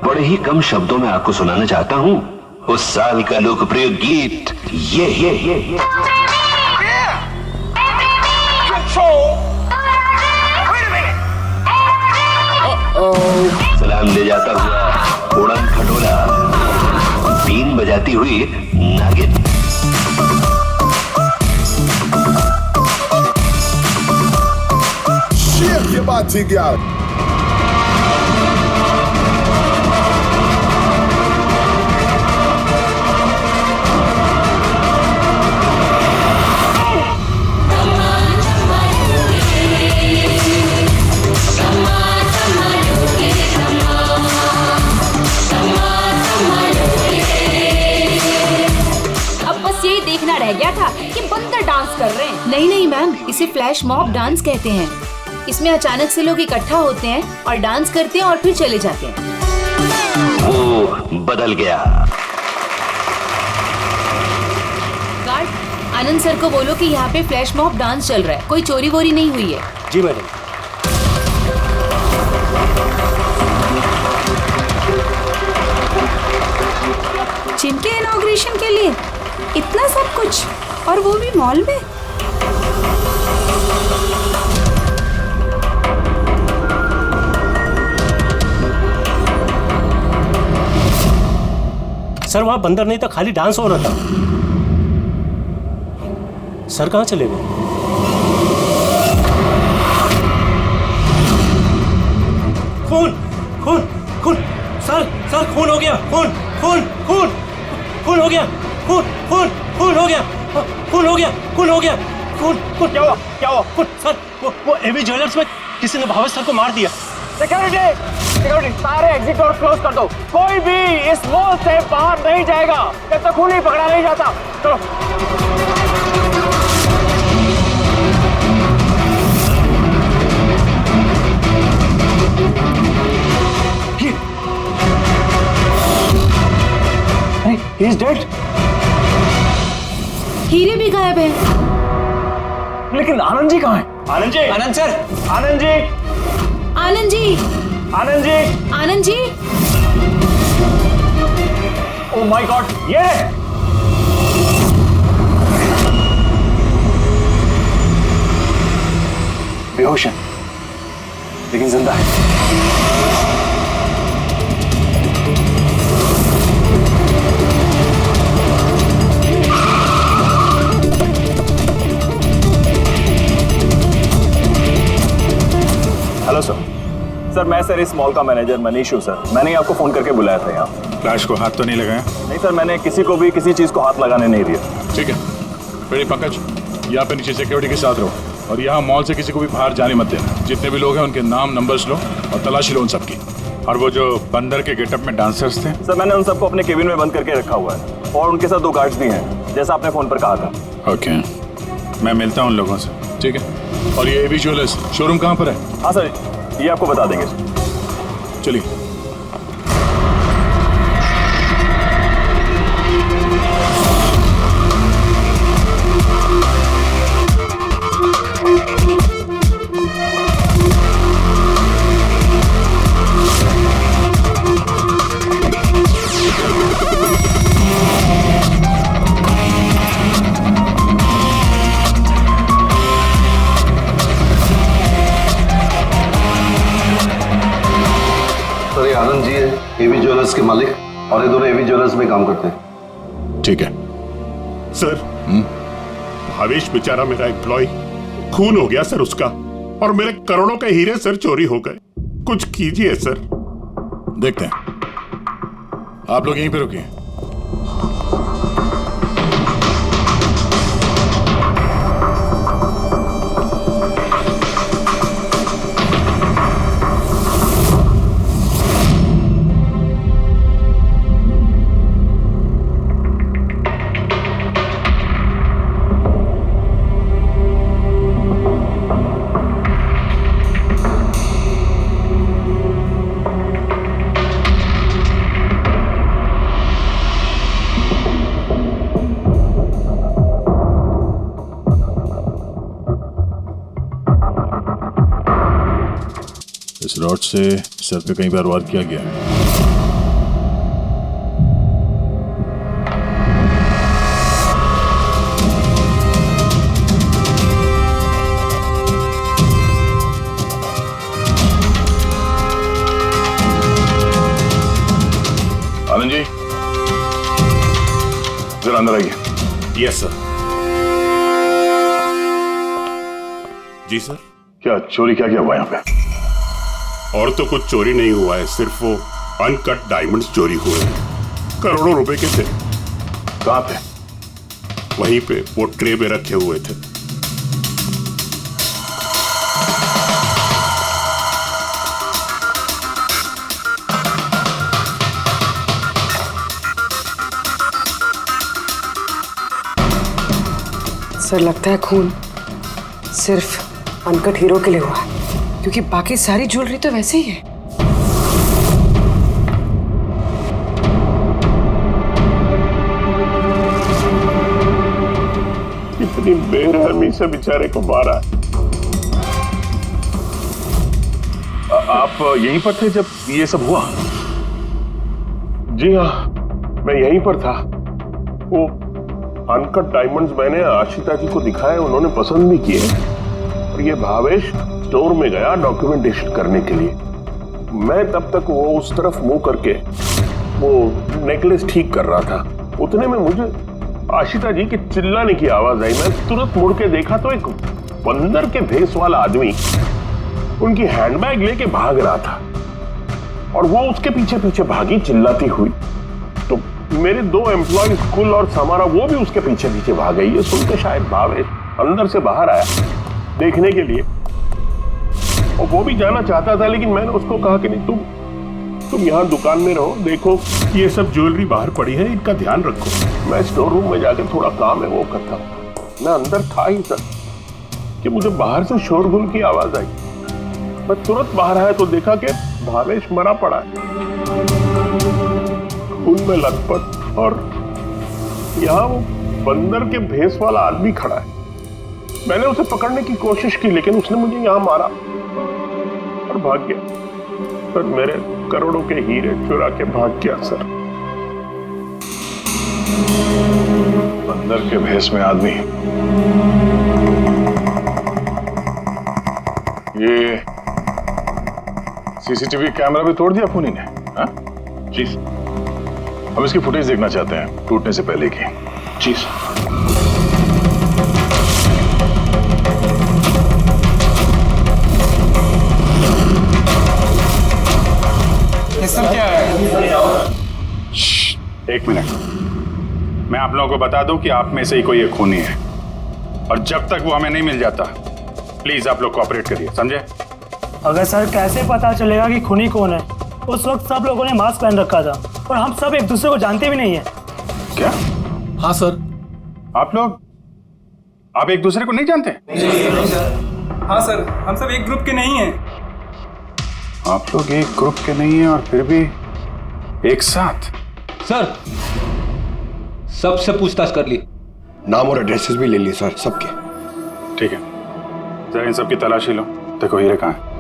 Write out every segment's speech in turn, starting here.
बड़े ही कम शब्दों में आपको सुनाना चाहता हूँ उस साल का लोकप्रिय गीत ये। सलाम ले जाता हुआ उड़न खटोला, बीन बजाती हुई नागिन। Shake your body, girl. देखना रह गया था कि बंदर डांस कर रहे हैं। नहीं मैम, इसे फ्लैश मॉब डांस कहते हैं। इसमें अचानक से लोग इकट्ठा होते हैं और डांस करते हैं और फिर चले जाते हैं। वो बदल गया। गार्ड, आनंद सर को बोलो कि यहाँ पे फ्लैश मॉब डांस चल रहा है, कोई चोरी वोरी नहीं हुई है। जी मैडम। जिम के इनॉग्रेशन के लिए इतना सब कुछ, और वो भी मॉल में। सर वहां बंदर नहीं था, खाली डांस हो रहा था। सर कहां चले गए? खून खून खून, सर खून हो गया, खून खून खून खून हो गया, खून खून खून हो गया, खून हो गया, खून हो गया, खून खून। क्या हुआ खून? सर वो एवी ज्वेलर्स में किसी ने भावेश सर को मार दिया। सिक्योरिटी सारे एग्जिट डोर क्लोज कर दो। कोई भी इस मॉल से बाहर नहीं जाएगा जब तक खून नहीं पकड़ा नहीं जाता। चलो। He is dead. हीरे भी गायब है। लेकिन आनंद जी कहाँ हैं? Anand ji, Anand sir, Anand ji, Anand ji, Anand ji, Anand ji. Oh my god, ये बेहोश है लेकिन जिंदा है। हेलो सर, मैं सर इस मॉल का मैनेजर मनीष हूँ सर। मैंने आपको फोन करके बुलाया था यहाँ। फ्लैश को हाथ तो नहीं लगाया? नहीं सर, मैंने किसी को भी किसी चीज को हाथ लगाने नहीं दिया। ठीक है, मेरी पंकज यहाँ पे नीचे सिक्योरिटी के साथ रहो और यहाँ मॉल से किसी को भी बाहर जाने मत देना। जितने भी लोग हैं उनके नाम नंबर्स लो और तलाशी लो उन सबकी। और वो जो बंदर के गेटअप में डांसर्स थे? सर मैंने उन सबको अपने केबिन में बंद करके रखा हुआ है और उनके साथ 2 गार्ड्स भी हैं, जैसा आपने फोन पर कहा था। ओके, मैं मिलता हूँ उन लोगों से। ठीक है। और ये एवी ज्वेलर्स शोरूम कहाँ पर है? हाँ सर, ये आपको बता देंगे। चलिए। सर ये आनंद जी है, एवी ज्वेलर्स के मालिक, और ये दोनों एवी ज्वेलर्स में काम करते हैं। ठीक है सर। भावेश बेचारा मेरा एम्प्लॉय, खून हो गया सर उसका, और मेरे करोड़ों के हीरे सर चोरी हो गए। कुछ कीजिए सर। देखते हैं। आप लोग यहीं पे रुकिए। इस रॉड से सर पे कई बार वार किया गया है। आनंद जी, जरा अंदर आइए। Yes sir. जी सर। क्या चोरी क्या हुआ यहाँ पे? और तो कुछ चोरी नहीं हुआ है, सिर्फ वो अनकट डायमंड्स चोरी हुए हैं। करोड़ों रुपए के थे। कहाँ पे? वहीं पे वो ट्रे में रखे हुए थे। सर लगता है खून सिर्फ अनकट हीरो के लिए हुआ है, क्योंकि बाकी सारी ज्वेलरी तो वैसे ही है। कितनी बेरहमी से बेचारे को मारा। आप यहीं पर थे जब ये सब हुआ? जी हाँ, मैं यहीं पर था। वो अनकट डायमंड्स मैंने आशिता जी को दिखाए, उन्होंने पसंद भी किए। और ये भावेश स्टोर में गया डॉक्यूमेंटेशन करने के लिए। मैं तब तक वो उस तरफ मुंह करके वो नेकलेस ठीक कर रहा था। उतने में मुझे आशिता जी की चिल्लाने की आवाज आई। मैं तुरंत मुड़ के देखा तो एक बंदर के भेस वाला आदमी उनकी हैंडबैग लेके भाग रहा था और वो उसके पीछे पीछे भागी चिल्लाती हुई। तो मेरे 2 एम्प्लॉयज कुल और समारा वो भी उसके पीछे पीछे भाग गई। ये सुन के शायद भावेश अंदर से बाहर आया देखने के लिए, और वो भी जाना चाहता था, लेकिन मैंने उसको कहा कि नहीं, तुम यहाँ दुकान में रहो, देखो ये सब ज्वेलरी बाहर पड़ी है, इनका ध्यान रखो। मैं स्टोर रूम में जाकर थोड़ा काम है वो करता हूँ। मैं अंदर था ही सर कि मुझे बाहर से शोरगुल की आवाज आई। मैं तुरंत बाहर आया तो देखा कि भावेश मरा पड़ा है, खून में लथपथ, और यहाँ वो बंदर के भेस वाला आदमी खड़ा है। मैंने उसे पकड़ने की कोशिश की, लेकिन उसने मुझे यहाँ मारा और भाग गया। सर मेरे करोड़ों के हीरे चुरा के भाग गया सर। बंदर के भेस में आदमी, ये सीसीटीवी कैमरा भी तोड़ दिया खूनी ने? हाँ? जी, हम इसकी फुटेज देखना चाहते हैं टूटने से पहले की। जी सर। क्या है? एक मिनट, मैं आप लोगों को बता दूं कि आप में से ही कोई एक खूनी है, और जब तक वो हमें नहीं मिल जाता प्लीज आप लोग कोऑपरेट करिए, समझे? अगर सर कैसे पता चलेगा कि खूनी कौन है? उस वक्त सब लोगों ने मास्क पहन रखा था और हम सब एक दूसरे को जानते भी नहीं है। क्या? हाँ सर। आप एक दूसरे को नहीं जानते? हाँ सर, हम सब एक ग्रुप के नहीं हैं। आप लोग एक ग्रुप के नहीं हैं और फिर भी एक साथ? सर सबसे पूछताछ कर ली, नाम और एड्रेसेस भी ले लिए सर सबके। ठीक है, जरा इन सबकी तलाशी लो, देखो हीरे कहाँ हैं।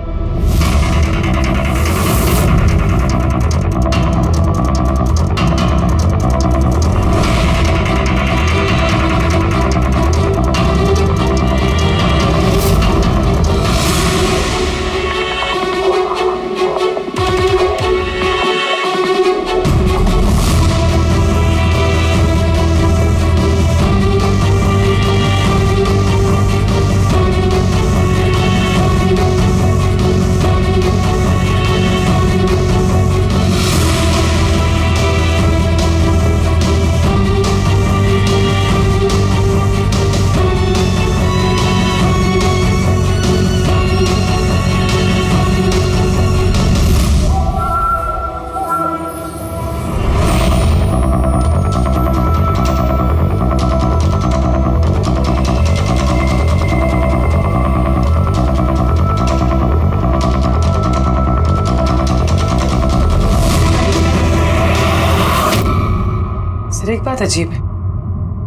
एक बात अजीब है,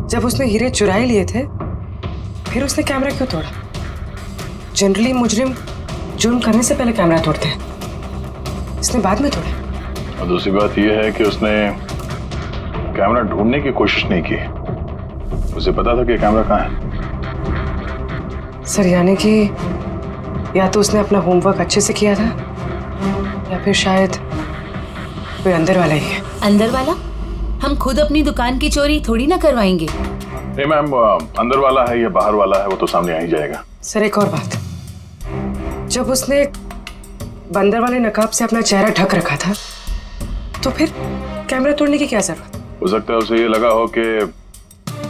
जब उसने हीरे चुराए लिए थे फिर उसने कैमरा क्यों तोड़ा? जनरली मुजरिम जुर्म करने से पहले कैमरा तोड़ते हैं। इसने बाद में तोड़ा। और दूसरी बात यह है कि उसने कैमरा ढूंढने की कोशिश नहीं की। उसे पता था कि कैमरा कहाँ है। सर यानी कि या तो उसने अपना होमवर्क अच्छे से किया था या फिर शायद कोई अंदर वाला ही है। अंदर वाला? हम खुद अपनी दुकान की चोरी थोड़ी ना करवाएंगे। नहीं मैम, अंदर वाला है या बाहर वाला है वो तो सामने आ ही जाएगा। सर एक और बात, जब उसने बंदर वाले नकाब से अपना चेहरा ढक रखा था तो फिर कैमरा तोड़ने की क्या जरूरत? हो सकता है उसे ये लगा हो कि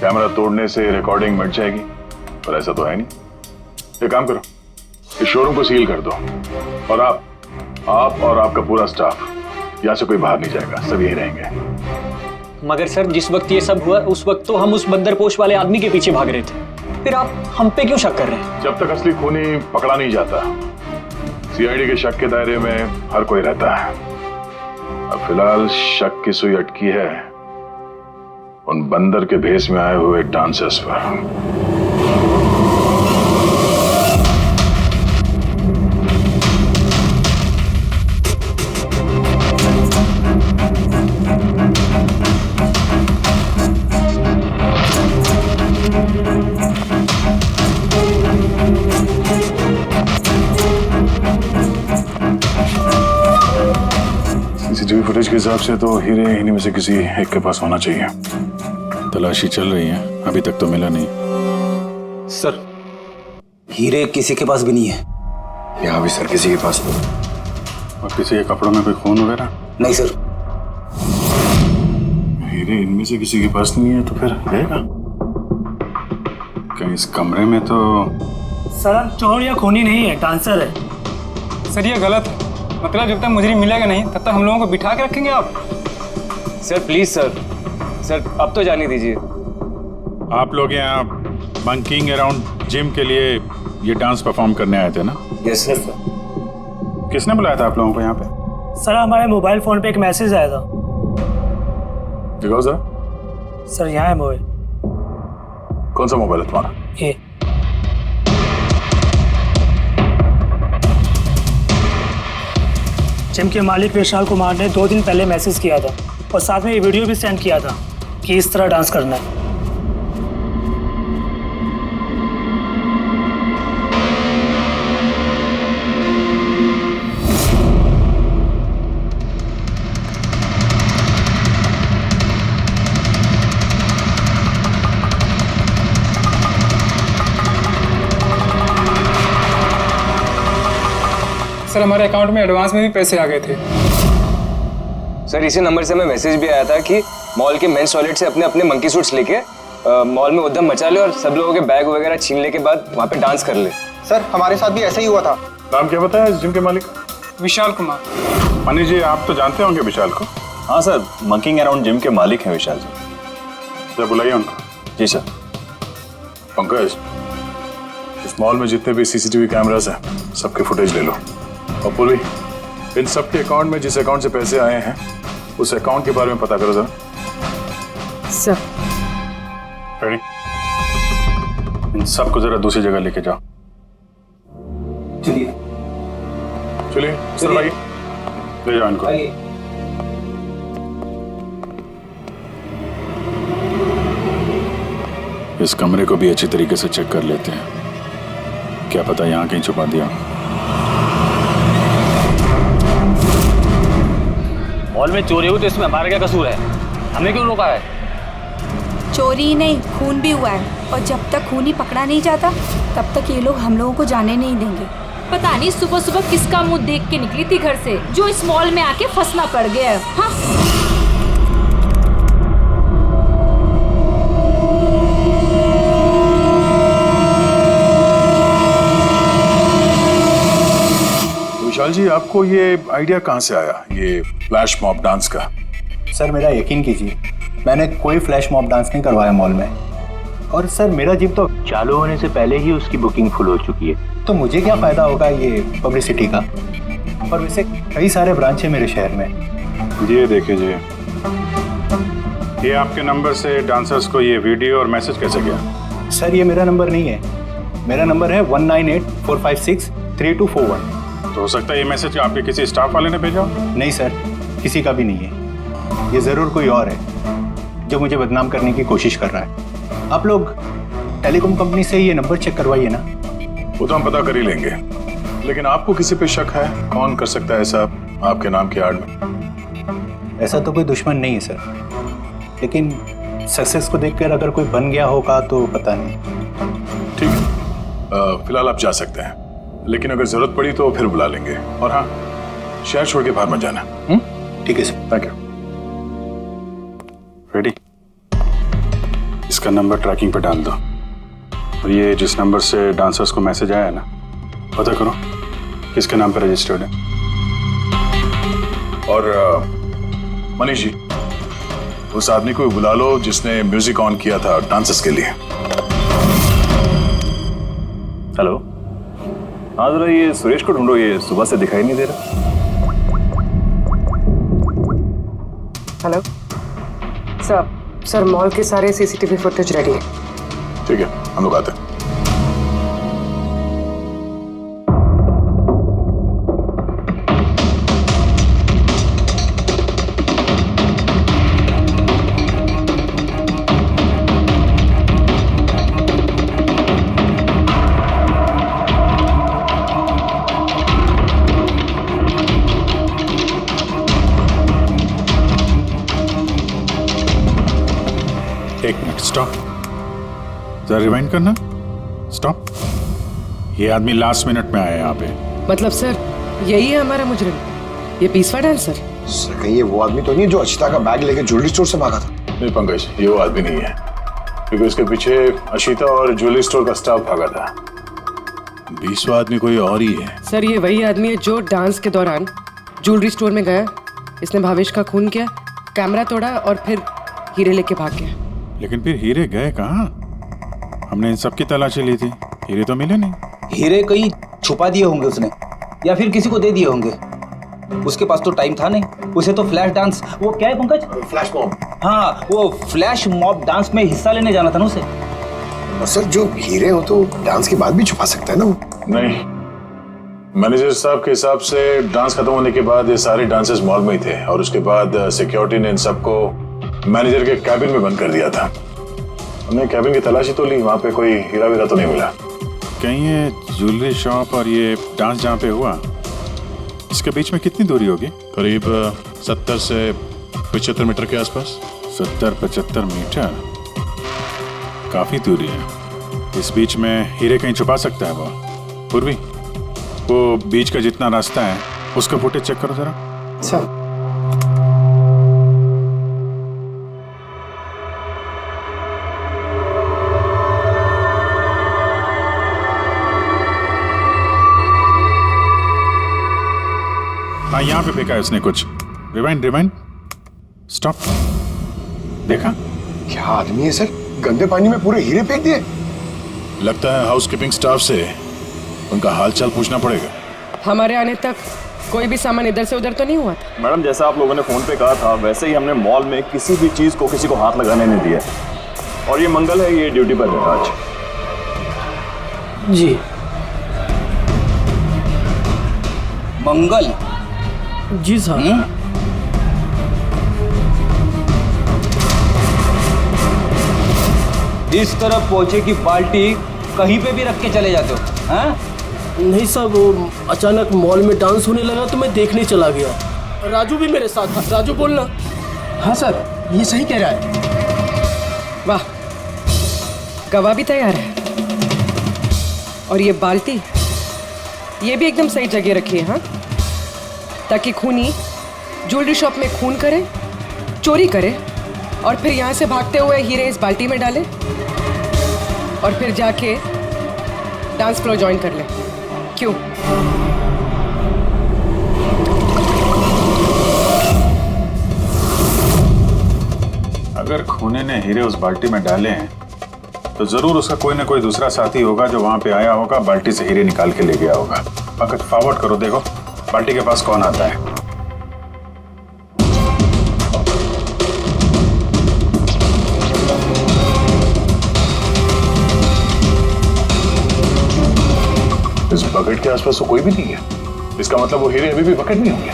कैमरा तोड़ने से रिकॉर्डिंग मिट जाएगी, पर ऐसा तो है नहीं। एक काम करो, इस शोरूम को सील कर दो और आप और आपका पूरा स्टाफ, यहाँ से कोई बाहर नहीं जाएगा, सब यही रहेंगे। मगर सर जिस वक्त ये सब हुआ उस वक्त तो हम उस बंदरपोश वाले आदमी के पीछे भाग रहे थे, फिर आप हम पे क्यों शक कर रहे हैं? जब तक असली खूनी पकड़ा नहीं जाता, सीआईडी के शक के दायरे में हर कोई रहता है। अब फिलहाल शक की सुई अटकी है उन बंदर के भेष में आए हुए डांसर्स पर। सीसीटीवी फुटेज के हिसाब से तो हीरे इन्हीं में से किसी एक के पास होना चाहिए। तलाशी चल रही है, अभी तक तो मिला नहीं। सर हीरे किसी के पास भी नहीं है। यहाँ भी सर किसी के पास नहीं। और किसी के कपड़ों में कोई खून वगैरह? नहीं सर। हीरे इनमें से किसी के पास नहीं है तो फिर रहेगा कहीं इस कमरे में? तो सर चोर या खूनी नहीं है, डांसर है। सर ये गलत है, मतलब जब तक मुजरिम मिलेगा नहीं तब तक हम लोगों को बिठा के रखेंगे आप? सर प्लीज सर अब तो जाने दीजिए। आप लोग यहाँ बंकिंग अराउंड जिम के लिए ये डांस परफॉर्म करने आए थे ना? Yes sir. किसने बुलाया था आप लोगों को यहाँ पे? सर हमारे मोबाइल फोन पे एक मैसेज आया था। दिखाओ सर। सर यहाँ है मोबाइल। कौन सा मोबाइल है तुम्हारा? ये जिम के मालिक विशाल कुमार ने 2 दिन पहले मैसेज किया था और साथ में ये वीडियो भी सेंड किया था कि इस तरह डांस करना है। सर हमारे अकाउंट में एडवांस में भी पैसे आ गए थे। सर इसी नंबर से हमें मैसेज भी आया था कि मॉल के मेंस टॉयलेट से अपने अपने मंकी सूट्स लेके मॉल में उद्यम मचा ले और सब लोगों के बैग वगैरह छीनने के बाद वहाँ पे डांस कर ले। सर हमारे साथ भी ऐसा ही हुआ था। नाम क्या बताया जिम के मालिक? विशाल कुमार। मनीष जी आप तो जानते होंगे विशाल को? हाँ सर, मंकिंग अराउंड जिम के मालिक हैं विशाल जी। सर बुलाइए उनको। जी सर। पंकज, इस मॉल में जितने भी सीसीटीवी कैमरास हैं सबके फुटेज ले लो। और पुली, इन सब के अकाउंट में जिस अकाउंट से पैसे आए हैं उस अकाउंट के बारे में पता करो जरा। सर। रेडी? इन सबको जरा दूसरी जगह लेके जाओ। चलिए चलिए सर भाई, ले जाओ इनको। इस कमरे को भी अच्छी तरीके से चेक कर लेते हैं, क्या पता यहाँ कहीं छुपा दिया। मॉल में चोरी हुई तो इसमें हमारा क्या कसूर है? हमें क्यों रोका है? चोरी ही नहीं, खून भी हुआ है और जब तक खूनी पकड़ा नहीं जाता तब तक ये लोग हम लोगों को जाने नहीं देंगे। पता नहीं सुबह सुबह किसका मुंह देख के निकली थी घर से जो इस मॉल में आके फंसना पड़ गया है। हाँ? विशाल जी, आपको ये आइडिया कहाँ से आया, ये फ्लैश मॉब डांस का? सर मेरा यकीन कीजिए, मैंने कोई फ्लैश मॉब डांस नहीं करवाया मॉल में। और सर मेरा जिम तो चालू होने से पहले ही उसकी बुकिंग फुल हो चुकी है, तो मुझे क्या फायदा होगा ये पब्लिसिटी का। और वैसे कई सारे ब्रांच है मेरे शहर में। ये देखिए जी, ये आपके नंबर से डांसर्स को ये वीडियो और मैसेज कैसे गया? सर ये मेरा नंबर नहीं है, मेरा नंबर है 1984563241। तो हो सकता है ये मैसेज आपके किसी स्टाफ वाले ने भेजा हो? नहीं सर, किसी का भी नहीं है। ये जरूर कोई और है जो मुझे बदनाम करने की कोशिश कर रहा है। आप लोग टेलीकॉम कंपनी से ये नंबर चेक करवाइए ना। वो तो हम पता कर ही लेंगे, लेकिन आपको किसी पे शक है? कौन कर सकता है ऐसा आपके नाम की आड़ में? ऐसा तो कोई दुश्मन नहीं है सर, लेकिन सक्सेस को देखकर अगर कोई बन गया होगा तो पता नहीं। ठीक है, फिलहाल आप जा सकते हैं, लेकिन अगर जरूरत पड़ी तो फिर बुला लेंगे। और हाँ, शहर छोड़ के बाहर मत जाना। ठीक है सर। Thank you. रेडी? इसका नंबर ट्रैकिंग पे डाल दो, और ये जिस नंबर से डांसर्स को मैसेज आया है ना, पता करो किसके नाम पे रजिस्टर्ड है। और मनीष जी, उस आदमी को बुला लो जिसने म्यूजिक ऑन किया था डांसर्स के लिए। हेलो, हाँ जरा ये सुरेश को ढूंढो, ये सुबह से दिखाई नहीं दे रहा। हेलो सर, मॉल के सारे सीसीटीवी फुटेज रेडी है। ठीक है, हम लोग आते हैं। एक मिनट, स्टॉप, जरा रिवाइंड करना। स्टॉप। ये आदमी लास्ट मिनट में आया यहाँ पे। मतलब सर, यही है हमारा मुजरिम, ये पीसवा डांसर? सर कहीं ये वो आदमी तो नहीं जो अशिता का बैग लेके ज्वेलरी स्टोर से भागा था? नहीं पंकज, ये वो आदमी नहीं है, क्योंकि उसके पीछे अशिता और ज्वेलरी स्टोर का स्टाफ भागा था। 20वां आदमी कोई और ही है। सर ये वही आदमी है जो डांस के दौरान ज्वेलरी स्टोर में गया, इसने भावेश का खून किया, कैमरा तोड़ा और फिर हीरे लेके भाग गया। लेकिन फिर हीरे गए कहाँ? हमने इन सब की तलाशी ली थी, हीरे तो मिले नहीं। हीरे कहीं छुपा दिए होंगे उसने, या फिर किसी को दे दिए होंगे। उसके पास तो टाइम था नहीं, उसे तो फ्लैश डांस, वो क्या है पंकज? Flash mob. हाँ, वो फ्लैश मॉब डांस में हिस्सा लेने जाना था ना उसे। और सर जो हीरे हो तो डांस के बाद भी छुपा सकता है ना वो? नहीं, मैनेजर साहब के हिसाब से डांस खत्म होने के बाद ये सारे डांसर्स मॉल में ही थे, और उसके बाद सिक्योरिटी ने इन सबको मैनेजर के कैबिन में बंद कर दिया था। हमने कैबिन की तलाशी तो ली, वहां पे कोई हीरा वीरा तो नहीं मिला। कहीं ये ज्वेलरी शॉप और ये डांस जहाँ पे हुआ, इसके बीच में कितनी दूरी होगी? करीब 70 से 75 मीटर के आसपास। 70-75 मीटर, काफी दूरी है। इस बीच में हीरे कहीं छुपा सकता है वो। पूर्वी, वो बीच का जितना रास्ता है उसका फुटेज चेक करो जरा। अच्छा। हाँ, यहाँ पे फेंका है उसने कुछ। Rewind, stop. देखा? क्या आदमी है सर, गंदे पानी में पूरे हीरे फेंक दिए। लगता है हाउसकीपिंग स्टाफ से उनका हालचाल पूछना पड़ेगा। हमारे आने तक कोई भी सामान इधर से उधर तो नहीं हुआ था? मैडम, जैसा आप लोगों ने फोन पे कहा था वैसे ही हमने मॉल में किसी भी चीज को किसी को हाथ लगाने नहीं दिया। और ये मंगल है, ये ड्यूटी पर है आज। जी मंगल? जी साहब। इस तरफ पहुंचे कि बाल्टी कहीं पे भी रख के चले जाते हो? हाँ? नहीं साहब, वो अचानक मॉल में डांस होने लगा तो मैं देखने चला गया। राजू भी मेरे साथ था। राजू बोलना। हाँ सर, ये सही कह रहा है। वाह, गवाह भी तैयार है। और ये बाल्टी, ये भी एकदम सही जगह रखी है। हाँ, ताकि खूनी ज्वेलरी शॉप में खून करे, चोरी करे, और फिर यहाँ से भागते हुए हीरे इस बाल्टी में डाले, और फिर जाके डांस फ्लोर ज्वाइन कर ले। क्यों? अगर खूनी ने हीरे उस बाल्टी में डाले हैं तो जरूर उसका कोई ना कोई दूसरा साथी होगा जो वहां पे आया होगा, बाल्टी से हीरे निकाल के ले गया होगा। पंकज, फॉरवर्ड करो, देखो बाल्टी के पास कौन आता है। इस बकेट के आसपास तो कोई भी नहीं है। इसका मतलब वो हीरे अभी भी बकेट में होंगे।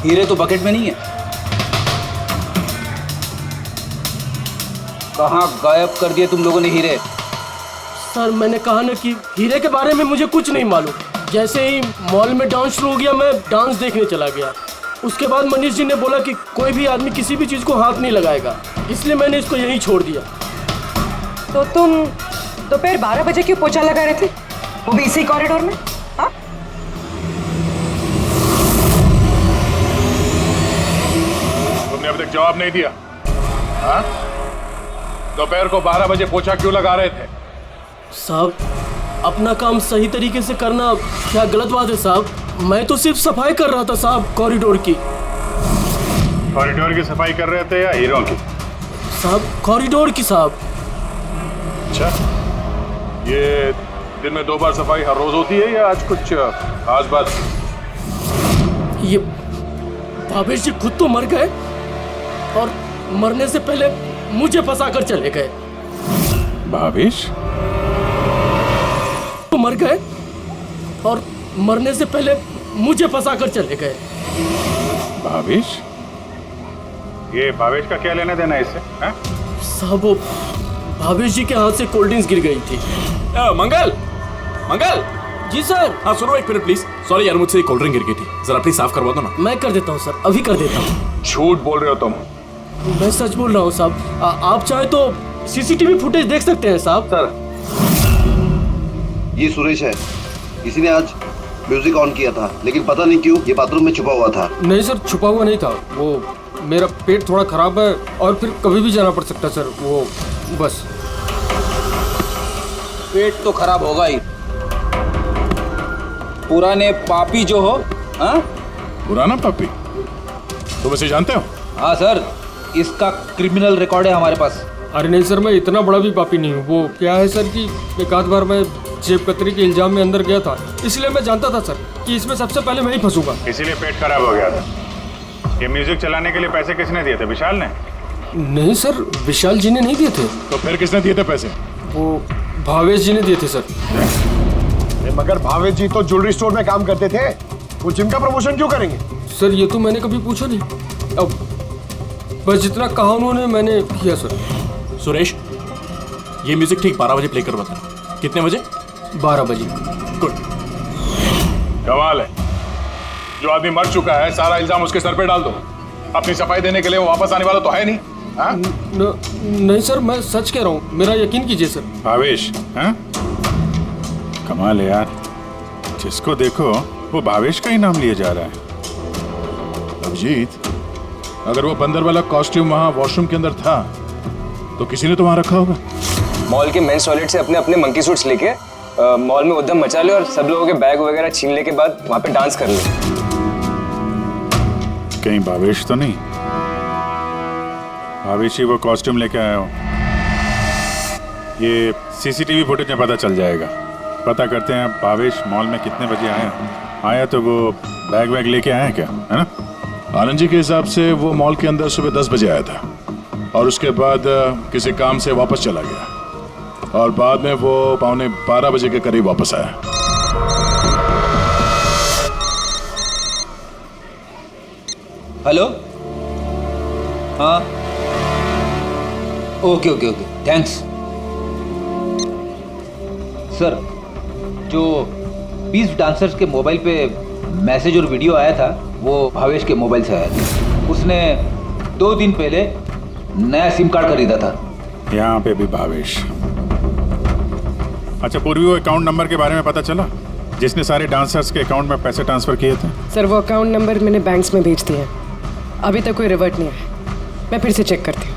हीरे तो बकेट में नहीं है। कहाँ गायब कर दिए तुम लोगों ने हीरे? सर मैंने कहा ना कि हीरे के बारे में मुझे कुछ नहीं मालूम। जैसे ही मॉल में डांस शुरू हो गया मैं डांस देखने चला गया। उसके बाद मनीष जी ने बोला कि कोई भी आदमी किसी भी चीज़ को हाथ नहीं लगाएगा, इसलिए मैंने इसको यहीं छोड़ दिया। तो तुम दोपहर 12 बजे क्यों पोछा लगा रहे थे, वो भी इसी कॉरिडोर में? हाँ, तुमने अभी तक जवाब नहीं दिया। हाँ, दोपहर को 12 बजे पोछा क्यों लगा रहे थे? साहब अपना काम सही तरीके से करना क्या गलत बात है साहब? मैं तो सिर्फ सफाई कर रहा था साहब, कॉरिडोर की। कॉरिडोर की सफाई कर रहे थे या हीरों की? साहब कॉरिडोर की साहब। अच्छा, ये दिन में 2 बार सफाई हर रोज होती है या आज कुछ खास बात? ये भावेश जी खुद तो मर गए और मरने से पहले मुझे फंसा कर चले गए। भावेश तो मर गए और मरने से पहले मुझे फंसा कर चले गए। भावेश? ये भावेश का क्या लेना देना इससे? साहब वो भावेश जी के हाथ से कोल्ड ड्रिंक्स गिर गई थी। मंगल, मंगल। जी सर। हाँ सुनो एक मिनट प्लीज। सॉरी यार, मुझसे कोल्ड ड्रिंक गिर गई थी, जरा प्लीज साफ करवा दो ना। मैं कर देता हूँ सर, अभी कर देता हूँ। झूठ बोल रहे हो तुम? मैं सच बोल रहा हूँ साहब। आप चाहे तो सीसीटीवी फुटेज देख सकते हैं साहब। सर ये सुरेश है, किसी ने आज म्यूजिक ऑन किया था, लेकिन पता नहीं क्यों ये बाथरूम में छुपा हुआ था। नहीं सर, छुपा हुआ नहीं था, वो मेरा पेट थोड़ा खराब है और फिर कभी भी जाना पड़ सकता सर, वो बस। पेट तो खराब होगा ही, पुराने पापी जो हो। हाँ, पुराना पापी? तुम इसे जानते हो? हाँ सर, इसका क्रिमिनल रिकॉर्ड है हमारे पास। अरे नहीं सर, मैं इतना बड़ा भी पापी नहीं हूँ। वो क्या है सर कि एक आध बार मैं जेब कतरी के इल्जाम में अंदर गया था, इसलिए मैं जानता था सर कि इसमें सबसे पहले मैं ही फंसूंगा। इसीलिए पेट खराब हो गया था। ये म्यूजिक चलाने के लिए पैसे किसने दिए थे? विशाल ने? नहीं सर, विशाल जी ने नहीं दिए थे। तो फिर किसने दिए थे पैसे? वो भावेश जी ने दिए थे सर। मगर भावेश जी तो ज्वेलरी स्टोर में काम करते थे, वो जिम का प्रमोशन क्यों करेंगे? सर ये तो मैंने कभी पूछा नहीं, अब बस जितना कहा उन्होंने मैंने किया सर। सुरेश, ये म्यूजिक ठीक 12 बजे प्ले करवाता। कितने बजे? 12 बजे। गुड। कमाल है, जो आदमी मर चुका है सारा इल्जाम उसके सर पे डाल दो। अपनी सफाई देने के लिए वो वापस आने वाला तो है नहीं। नहीं सर, मैं सच कह रहा हूँ, मेरा यकीन कीजिए सर। भावेश? हाँ, कमाल है यार, जिसको देखो वो भावेश का ही नाम लिया जा रहा है। अभिजीत, अगर वो बंदर वाला कॉस्ट्यूम वहाँ वॉशरूम के अंदर था तो किसी ने तो वहाँ रखा होगा। मॉल के मेंस टॉयलेट से अपने अपने मंकी सूट्स लेके मॉल में उद्यम मचा ले और सब लोगों के बैग वगैरह छीन ले के बाद वहाँ पे डांस कर ले। कहीं भावेश तो नहीं? भावेश ही वो कॉस्ट्यूम लेके आया हो, ये सीसीटीवी फुटेज में पता चल जाएगा। पता करते हैं भावेश मॉल में कितने बजे आया तो वो बैग वैग लेके आया क्या, है ना? आनंद जी के हिसाब से वो मॉल के अंदर सुबह 10 बजे आया था और उसके बाद किसी काम से वापस चला गया और बाद में वो 11:15 बजे के करीब वापस आया। हेलो, हाँ, okay okay okay, thanks sir. जो 20 डांसर्स के मोबाइल पे मैसेज और वीडियो आया था वो भावेश के मोबाइल से आया था। उसने 2 दिन पहले नया सिम कार्ड खरीदा था। यहाँ पे भी भावेश। अच्छा पूर्वी, वो अकाउंट नंबर के बारे में पता चला जिसने सारे डांसर्स के अकाउंट में पैसे ट्रांसफर किए थे? सर वो अकाउंट नंबर मैंने बैंक्स में भेज दिए हैं, अभी तक कोई रिवर्ट नहीं आया। मैं फिर से चेक करती हूँ।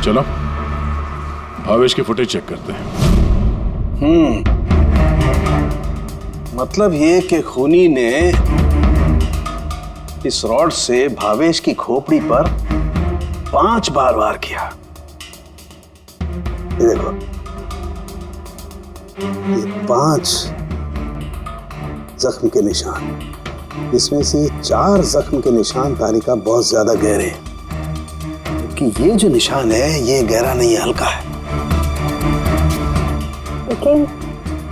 चलो भावेश की फुटेज चेक करते हैं। मतलब ये कि खूनी ने इस रॉड से भावेश की खोपड़ी पर 5 बार वार किया। ये देखो, ये 5 जख्म के निशान, इसमें से 4 जख्म के निशान तारिका बहुत ज्यादा गहरे हैं। कि ये जो निशान है ये गहरा नहीं है, हल्का है। लेकिन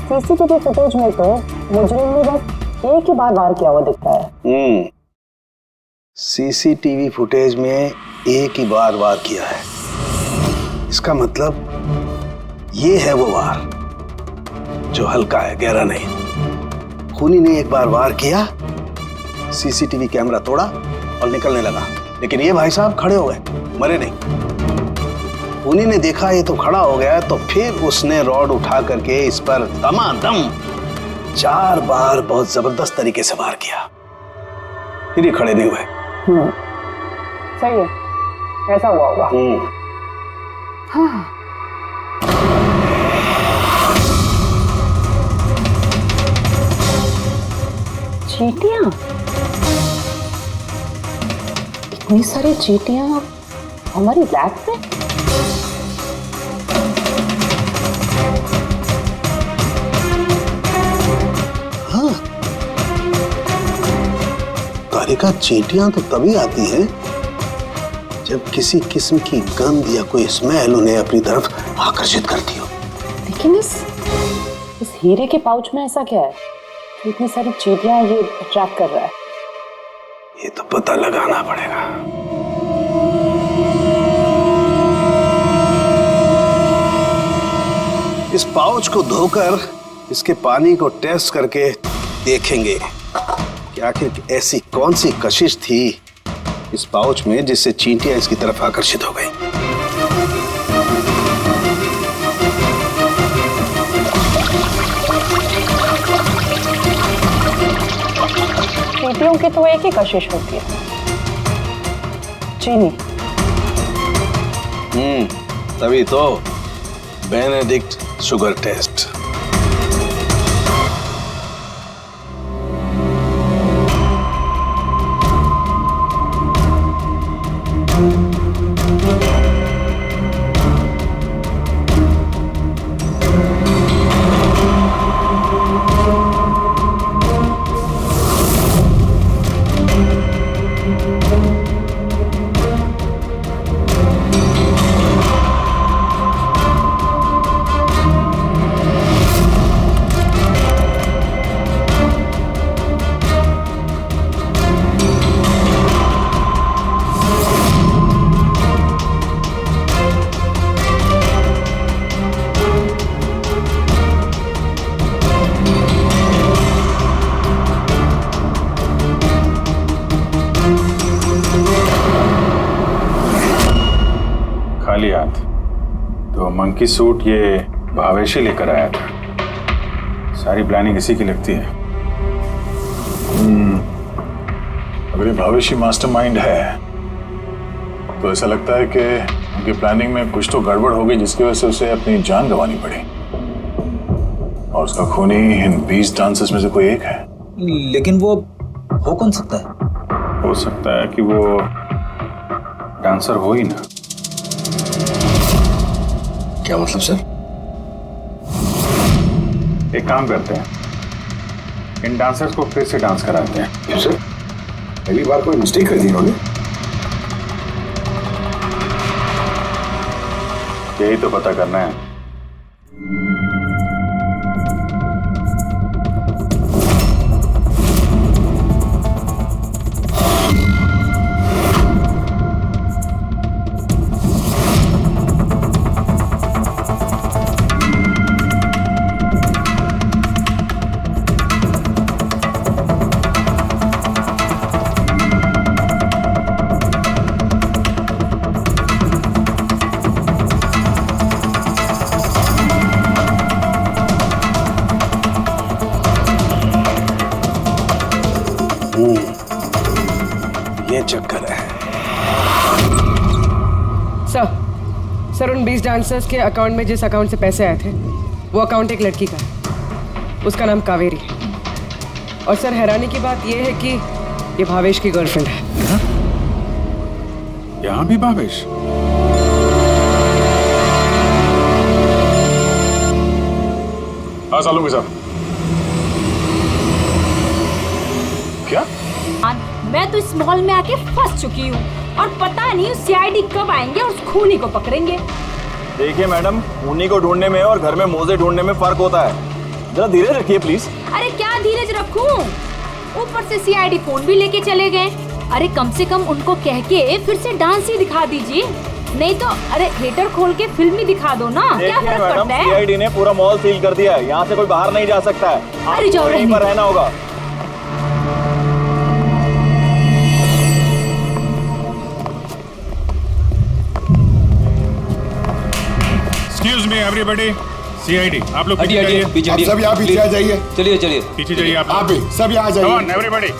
सीसीटीवी फुटेज में तो मुजरिम ने बस एक ही बार वार किया हुआ दिख रहा है। सीसीटीवी फुटेज में एक ही बार वार किया है, इसका मतलब ये है वो वार जो हल्का है, गहरा नहीं। खूनी ने एक बार वार किया, सीसीटीवी कैमरा तोड़ा और निकलने लगा, लेकिन ये भाई साहब खड़े हो गए, मरे नहीं। खूनी ने देखा ये तो खड़ा हो गया, तो फिर उसने रॉड उठा करके इस पर दमादम 4 बार बहुत जबरदस्त तरीके से वार किया, फिर ये खड़े नहीं हुए। सही है, ऐसा हुआ होगा। हाँ। चींटियां, इतनी सारी चींटियां हमारी लैब में। हाँ, तारिका, चींटियां तो तभी आती हैं जब किसी किस्म की गंध या कोई स्मेल उन्हें अपनी तरफ आकर्षित करती हो। लेकिन इस हीरे के पाउच में ऐसा क्या है, इतनी सारी चींटियां ये अट्रैक्ट कर रहा है? ये तो पता लगाना पड़ेगा। इस पाउच को धोकर इसके पानी को टेस्ट करके देखेंगे कि आखिर ऐसी कौन सी कशिश थी इस पाउच में जिससे चींटियां इसकी तरफ आकर्षित हो गई। चींटियों की तो एक ही कशिश होती है, चीनी। तभी तो बेनेडिक्ट शुगर टेस्ट। खाली हाथ तो मंकी सूट ये भावेश ही लेकर आया था। सारी प्लानिंग इसी की लगती है। अगर ये भावेश ही मास्टरमाइंड है तो ऐसा लगता है कि उनकी प्लानिंग में कुछ तो गड़बड़ हो गई जिसकी वजह से उसे अपनी जान गंवानी पड़ी, और उसका खूनी इन 20 डांसर्स में से कोई एक है। लेकिन वो हो कौन सकता है? हो सकता है कि वो डांसर हो ही ना। क्या मतलब सर? एक काम करते हैं, इन डांसर्स को फिर से डांस कराते हैं। क्यों सर? पहली बार कोई मिस्टेक कर दी इन्होंने। यही तो पता करना है। ये चक्कर है। सर उन 20 डांसर्स के अकाउंट में जिस अकाउंट से पैसे आए थे वो अकाउंट एक लड़की का है, उसका नाम कावेरी है। और सर हैरानी की बात यह है कि ये भावेश की गर्लफ्रेंड है। यहाँ भी भावेश? हाँ सालू साहब। क्या? मैं तो इस मॉल में आके फंस चुकी हूँ और पता नहीं उस सीआईडी कब आएंगे और उस खूनी को पकड़ेंगे। देखिए मैडम, खूनी को ढूंढने में और घर में मोजे ढूंढने में फर्क होता है, जरा धीरज रखिए प्लीज। अरे क्या धीरज रखूं? ऊपर से सीआईडी फोन भी लेके चले गए। अरे कम से कम उनको कह के फिर से डांस ही दिखा दीजिए, नहीं तो अरे थिएटर खोल के फिल्म ही दिखा दो ना। क्या फर्क पड़ता है? सीआईडी ने पूरा मॉल सील कर दिया है, यहाँ से कोई बाहर नहीं जा सकता है। अरे जाओ, यहीं पर रहना होगा। Excuse me everybody, CID, आप लोग हटिए, हटिए, पीछे आप हटिए। सब यहाँ पीछे आ जाइए। चलिए चलिए पीछे जाइए आप भी सब यहाँ जाइए। Come on everybody,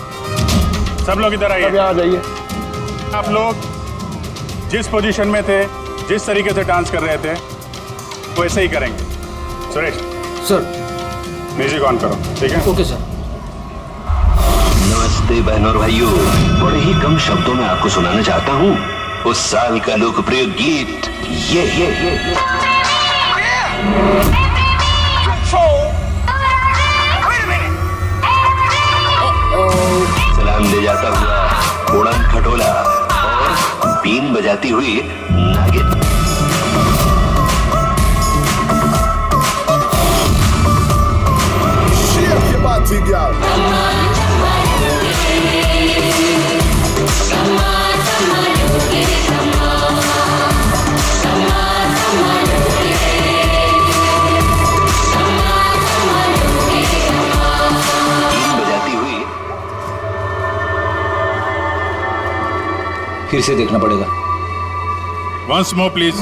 सब लोग इधर आइए। सब यहाँ जाइए। आप लोग जिस पोजीशन में थे, जिस तरीके से डांस कर रहे थे, वैसे ही करेंगे। सुरेश सर, म्यूजिक ऑन करो, ठीक है? Okay sir. नमस्ते बहनों और भाइयों, बड़े ही कम शब्दों में आपको सुनाना चाहता हूँ उस साल का लोकप्रिय गीत ये। सलाम ले जाता हुआ उड़न खटोला और बीन बजाती हुई नागिन। फिर से देखना पड़ेगा। Once more please.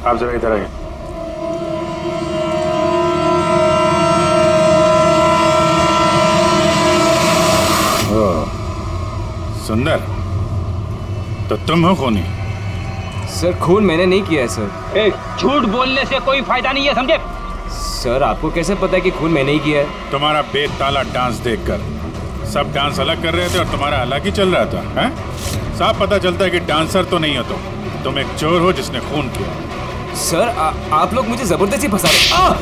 आप जरा इधर आइए। सुंदर, तो तुम हो खूनी? सर खून मैंने नहीं किया है सर। झूठ बोलने से कोई फायदा नहीं है, समझे? सर आपको कैसे पता है कि खून मैंने ही किया है? तुम्हारा बेताला डांस देखकर सब डांस अलग कर रहे थे और तुम्हारा अलग ही चल रहा था, हैं? साफ पता चलता है कि डांसर तो नहीं हो तुम एक चोर हो जिसने खून किया। सर आप लोग मुझे जबरदस्ती फंसा रहे।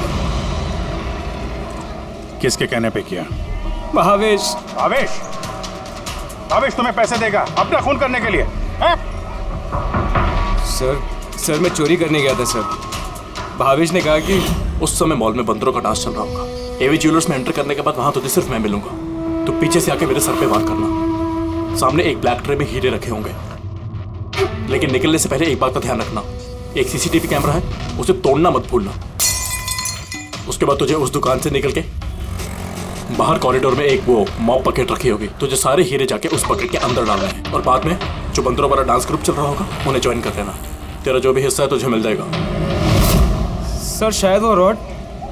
किसके कहने पे किया? भावेश। भावेश? भावेश तुम्हें पैसे देगा अपना खून करने के लिए, हैं? सर मैं चोरी करने गया था सर। भावेश ने कहा कि उस समय मॉल में बंदरों का डांस चल रहा होगा। एवी ज्वेलर्स में एंटर करने के बाद वहां तुझे सिर्फ मैं मिलूंगा। तो पीछे से आके मेरे सर पे वार करना। सामने एक ब्लैक ट्रे में हीरे रखे होंगे, लेकिन निकलने से पहले एक बात का ध्यान रखना, एक सीसीटीवी कैमरा है, उसे तोड़ना मत भूलना। उसके बाद तुझे उस दुकान से निकल के बाहर कॉरिडोर में एक वो मॉप बकेट रखी होगी, तुझे सारे हीरे जाके उस बकेट के अंदर डालने हैं और बाद में जो बंदरों वाला डांस ग्रुप चल रहा होगा उन्हें ज्वाइन कर लेना। तेरा जो भी हिस्सा है तुझे मिल जाएगा। सर शायद वो रॉड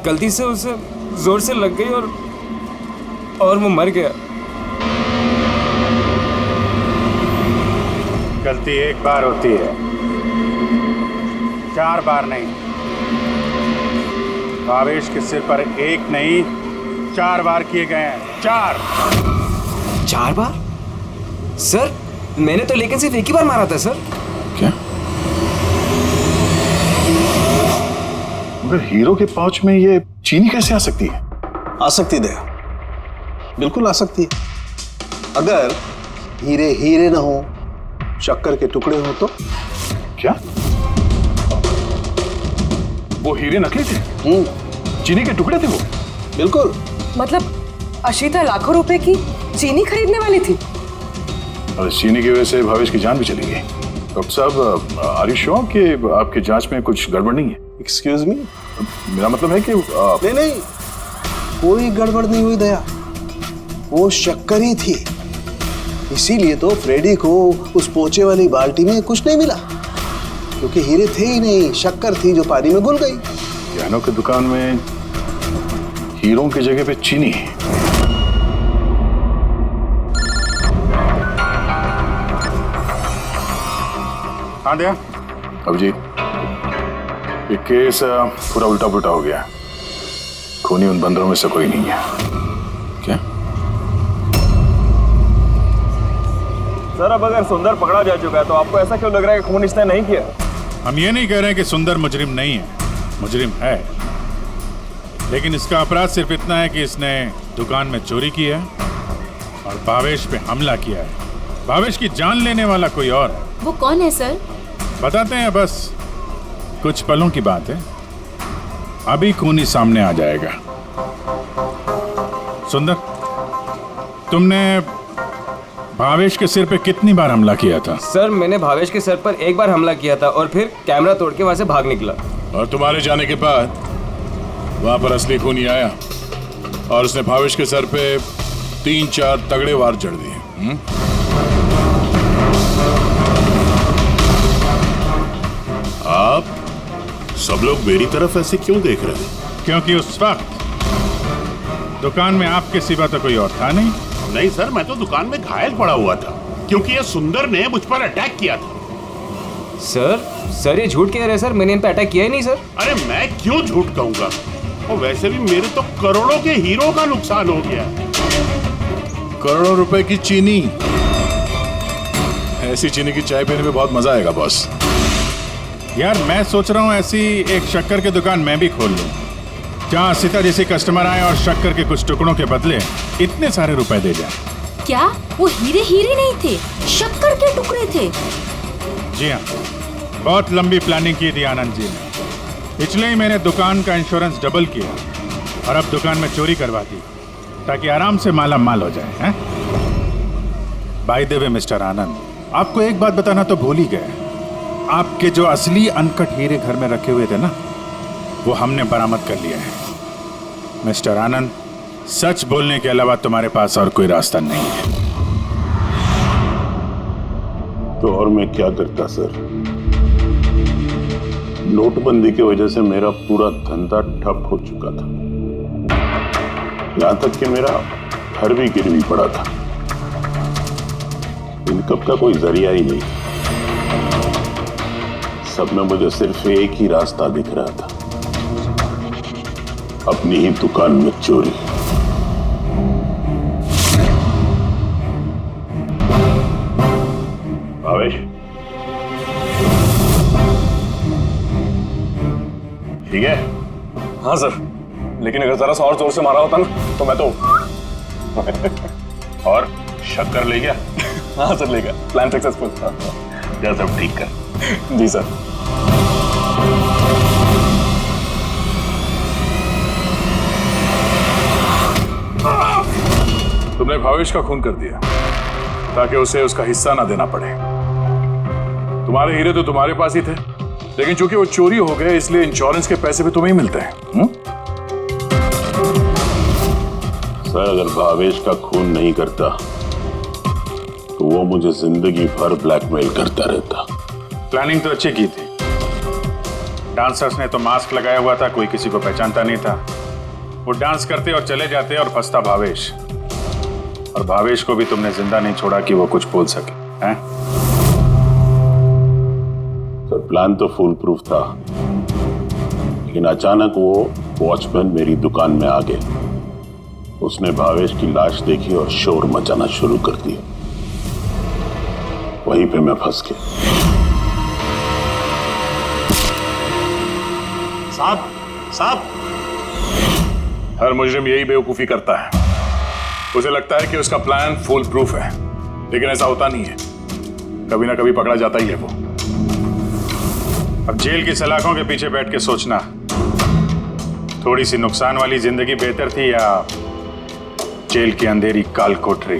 गलती से उसे जोर से लग गई और वो मर गया। गलती एक बार होती है, 4 बार नहीं। भावेश के सिर पर एक नहीं 4 बार किए गए हैं। 4 बार? सर मैंने तो लेकिन सिर्फ एक ही बार मारा था सर। क्या? मगर हीरो के पाउच में ये चीनी कैसे आ सकती है? आ सकती दया, बिल्कुल आ सकती है। अगर हीरे हीरे ना हो, शक्कर के टुकड़े हो तो? क्या वो हीरे नकली थे? चीनी के टुकड़े थे वो? बिल्कुल। मतलब अशिता लाखों रुपए की चीनी खरीदने वाली थी? और चीनी की वजह से भावेश की जान भी चली गई। डॉक्टर साहब, आर यू श्योर कि आपकी जांच में कुछ गड़बड़ नहीं है? Excuse me? मेरा मतलब है कि नहीं, कोई गड़बड़ नहीं हुई दया, वो शक्कर ही थी। इसीलिए तो फ्रेडी को उस पोचे वाली बाल्टी में कुछ नहीं मिला। क्योंकि हीरे थे ही नहीं, शक्कर थी जो पानी में घुल गई। गहनों की दुकान में हीरों की जगह पे चीनी। हाँ दया। अब जी ये केस पूरा उल्टा पुल्टा हो गया। खूनी उन बंदरों में से कोई नहीं है। क्या सर अब अगर सुंदर पकड़ा जा चुका है तो आपको ऐसा क्यों लग रहा है कि खून इसने नहीं किया? हम ये नहीं कह रहे हैं कि सुंदर मुजरिम नहीं है, मुजरिम है, लेकिन इसका अपराध सिर्फ इतना है कि इसने दुकान में चोरी की है और भावेश पे हमला किया है। भावेश की जान लेने वाला कोई और है। वो कौन है सर? बताते हैं, बस कुछ पलों की बात है, अभी खूनी सामने आ जाएगा। सुंदर, तुमने भावेश के सिर पे कितनी बार हमला किया था? सर मैंने भावेश के सर पर एक बार हमला किया था और फिर कैमरा तोड़ के वहां से भाग निकला। और तुम्हारे जाने के बाद वहां पर असली खूनी आया और उसने भावेश के सर पे 3-4 तगड़े वार जड़ दिए। आप सब लोग मेरी तरफ ऐसे क्यों देख रहे हैं? क्योंकि उस वक्त दुकान में आपके सिवा तो कोई और था नहीं। नहीं सर, मैं तो दुकान में घायल पड़ा हुआ था क्योंकि ये सुंदर ने मुझ पर अटैक किया था। सर ये झूठ कह रहे हैं सर, मैंने इन पे अटैक किया ही नहीं सर। अरे मैं क्यों झूठ कहूंगा, और वैसे भी मेरे तो करोड़ों के हीरो का नुकसान हो गया। करोड़ों रुपए की चीनी, ऐसी चीनी की चाय पीने में बहुत मजा आएगा बॉस। यार मैं सोच रहा हूँ ऐसी एक शक्कर की दुकान मैं भी खोल लूँ, जहाँ सीता जैसे कस्टमर आए और शक्कर के कुछ टुकड़ों के बदले इतने सारे रुपए दे जाए। क्या वो हीरे नहीं थे, शक्कर के टुकड़े थे? जी हाँ, बहुत लंबी प्लानिंग की थी आनंद जी ने। इसलिए ही मैंने दुकान का इंश्योरेंस डबल किया और अब दुकान में चोरी करवा दी ताकि आराम से माला माल हो जाए। बाय द वे मिस्टर आनंद, आपको एक बात बताना तो भूल ही गए, आपके जो असली अनकट हीरे घर में रखे हुए थे ना, वो हमने बरामद कर लिया है। मिस्टर आनंद, सच बोलने के अलावा तुम्हारे पास और कोई रास्ता नहीं है। तो और मैं क्या करता सर? नोटबंदी की वजह से मेरा पूरा धंधा ठप हो चुका था, यहां तक कि मेरा घर भी गिरवी पड़ा था। इनकम का कोई जरिया ही नहीं, सब में मुझे सिर्फ एक ही रास्ता दिख रहा था, अपनी ही दुकान में चोरी। भावेश, ठीक है? हाँ सर, लेकिन अगर जरा सा और जोर से मारा होता ना तो मैं तो और शक्कर ले गया? हाँ सर ले गया, प्लान सक्सेसफुल। जा सब ठीक कर। जी सर। तुमने भावेश का खून कर दिया ताकि उसे उसका हिस्सा ना देना पड़े। तुम्हारे हीरे तो तुम्हारे पास ही थे, लेकिन चूंकि वो चोरी हो गए इसलिए इंश्योरेंस के पैसे भी तुम्हें ही मिलते हैं। सर अगर भावेश का खून नहीं करता तो वो मुझे जिंदगी भर ब्लैकमेल करता रहता। प्लानिंग तो अच्छी की थी। डांसर्स ने तो मास्क लगाया हुआ था, कोई किसी को पहचानता नहीं था। वो डांस करते और चले जाते और फंसता भावेश, और भावेश को भी तुमने जिंदा नहीं छोड़ा कि वो कुछ बोल सके। हैं? सर प्लान तो फुल प्रूफ था, लेकिन अचानक वो वॉचमैन मेरी दुकान में आ गया। उसने भावेश की लाश देखी और शोर मचाना शुरू कर दिया। वहीं पे मैं फंस गया। साहब, हर मुजरिम यही बेवकूफी करता है। उसे लगता है कि उसका प्लान फुल प्रूफ है, लेकिन ऐसा होता नहीं है। कभी ना कभी पकड़ा जाता ही है वो। अब जेल की सलाखों के पीछे बैठ के सोचना, थोड़ी सी नुकसान वाली जिंदगी बेहतर थी या जेल की अंधेरी काल कोठरी?